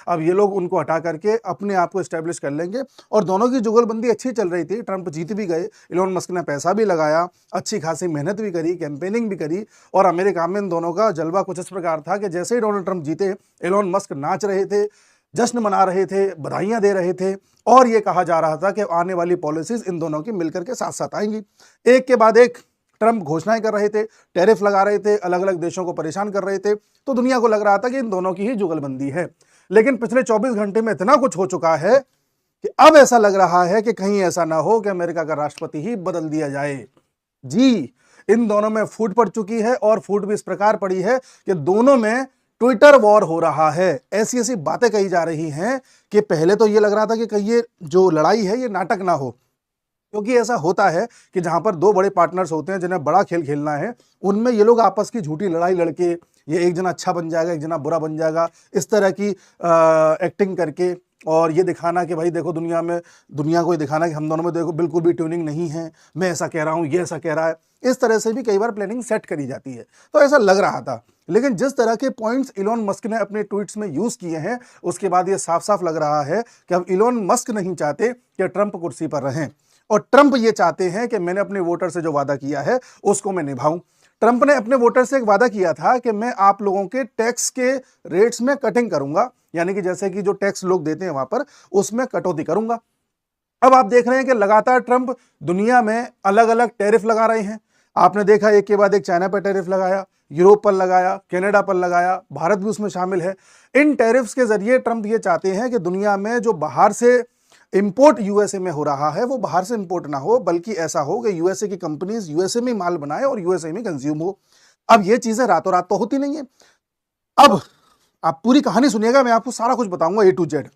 अब ये लोग उनको हटा करके अपने आप को एस्टेब्लिश कर लेंगे। और दोनों की जुगलबंदी अच्छी चल रही थी, ट्रंप जीत भी गए, इलोन मस्क ने पैसा भी लगाया, अच्छी खासी मेहनत भी करी, कैंपेनिंग भी करी, और अमेरिका में इन दोनों का जलवा कुछ इस प्रकार था कि जैसे ही डोनाल्ड ट्रंप जीते, इलोन मस्क नाच रहे थे, जश्न मना रहे थे, बधाइयां दे रहे थे, और ये कहा जा रहा था कि आने वाली पॉलिसीज इन दोनों की मिलकर के साथ साथ आएंगी। एक के बाद एक ट्रंप घोषणाएं कर रहे थे, टैरिफ लगा रहे थे, अलग अलग देशों को परेशान कर रहे थे, तो दुनिया को लग रहा था कि इन दोनों की ही जुगलबंदी है। लेकिन पिछले 24 घंटे में इतना कुछ हो चुका है कि अब ऐसा लग रहा है कि कहीं ऐसा ना हो कि अमेरिका का राष्ट्रपति ही बदल दिया जाए। जी, इन दोनों में फूट पड़ चुकी है, और फूट भी इस प्रकार पड़ी है कि दोनों में ट्विटर वॉर हो रहा है। ऐसी ऐसी बातें कही जा रही हैं कि पहले तो ये लग रहा था कि कहीं ये जो लड़ाई है ये नाटक ना हो, क्योंकि ऐसा होता है कि जहां पर दो बड़े पार्टनर्स होते हैं जिन्हें बड़ा खेल खेलना है, उनमें ये लोग आपस की झूठी लड़ाई लड़के, ये एक जना अच्छा बन जाएगा, एक जना बुरा बन जाएगा, इस तरह की एक्टिंग करके, और ये दिखाना कि भाई देखो दुनिया को ये दिखाना कि हम दोनों में देखो बिल्कुल भी ट्यूनिंग नहीं है, मैं ऐसा कह रहा हूं, ये ऐसा कह रहा है, इस तरह से भी कई बार प्लानिंग सेट करी जाती है। तो ऐसा लग रहा था, लेकिन जिस तरह के पॉइंट्स इलोन मस्क ने अपने ट्वीट्स में यूज किए हैं, उसके बाद ये साफ साफ लग रहा है कि अब इलोन मस्क नहीं चाहते कि ट्रंप कुर्सी पर रहें, और ट्रंप ये चाहते हैं कि मैंने अपने वोटर से जो वादा किया है उसको मैं निभाऊं। ट्रंप ने अपने वोटर से एक वादा किया था कि मैं आप लोगों के टैक्स के रेट्स में कटिंग करूंगा, यानी कि जैसे कि जो टैक्स लोग देते हैं वहां पर उसमें कटौती करूंगा। अब आप देख रहे हैं कि लगातार ट्रंप दुनिया में अलग अलग टैरिफ लगा रहे हैं। आपने देखा एक के बाद एक चाइना पर टैरिफ लगाया, यूरोप पर लगाया, कनाडा पर लगाया, भारत भी उसमें शामिल है। इन टैरिफ्स के जरिए ट्रंप ये चाहते हैं कि दुनिया में जो बाहर से इंपोर्ट यूएसए में हो रहा है वो बाहर से इंपोर्ट ना हो, बल्कि ऐसा हो कि यूएसए की कंपनीज यूएसए में माल बनाए और यूएसए में कंज्यूम हो। अब ये चीजें रातों रात तो होती नहीं है। अब आप पूरी कहानी सुनिएगा, मैं आपको सारा कुछ बताऊंगा ए टू जेड।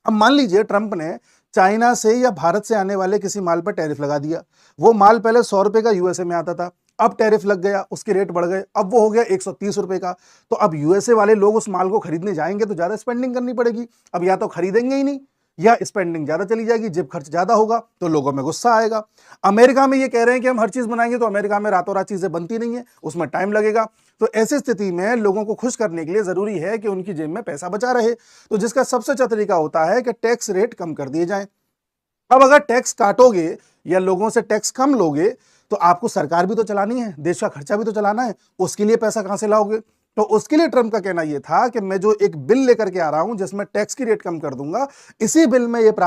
अब मान लीजिए ट्रंप ने चाइना से या भारत से आने वाले किसी माल पर टैरिफ लगा दिया। वो माल पहले 100 रुपए का यूएसए में आता था, अब टैरिफ लग गया, उसके रेट बढ़ गए, अब वो हो गया 130 रुपए का। तो अब यूएसए वाले लोग उस माल को खरीदने जाएंगे तो ज्यादा स्पेंडिंग करनी पड़ेगी। अब या तो खरीदेंगे ही नहीं, या स्पेंडिंग ज्यादा चली जाएगी, जेब खर्च ज्यादा होगा, तो लोगों में गुस्सा आएगा। अमेरिका में ये कह रहे हैं कि हम हर चीज बनाएंगे, तो अमेरिका में रातों रात चीजें बनती नहीं है, उसमें टाइम लगेगा। तो ऐसी स्थिति में लोगों को खुश करने के लिए जरूरी है कि उनकी जेब में पैसा बचा रहे, तो जिसका सबसे अच्छा तरीका होता है कि टैक्स रेट कम कर दिए जाएं। अब अगर टैक्स काटोगे या लोगों से टैक्स कम लोगे, तो आपको सरकार भी तो चलानी है, देश का खर्चा भी तो चलाना है, उसके लिए पैसा कहां से लाओगे? तो उसके लिए ट्रंप का कहना यह था कि मैं जो एक बिल लेकर के आ रहा हूं जिसमें टैक्स की रेट कम कर दूंगा, इसी बिल में ये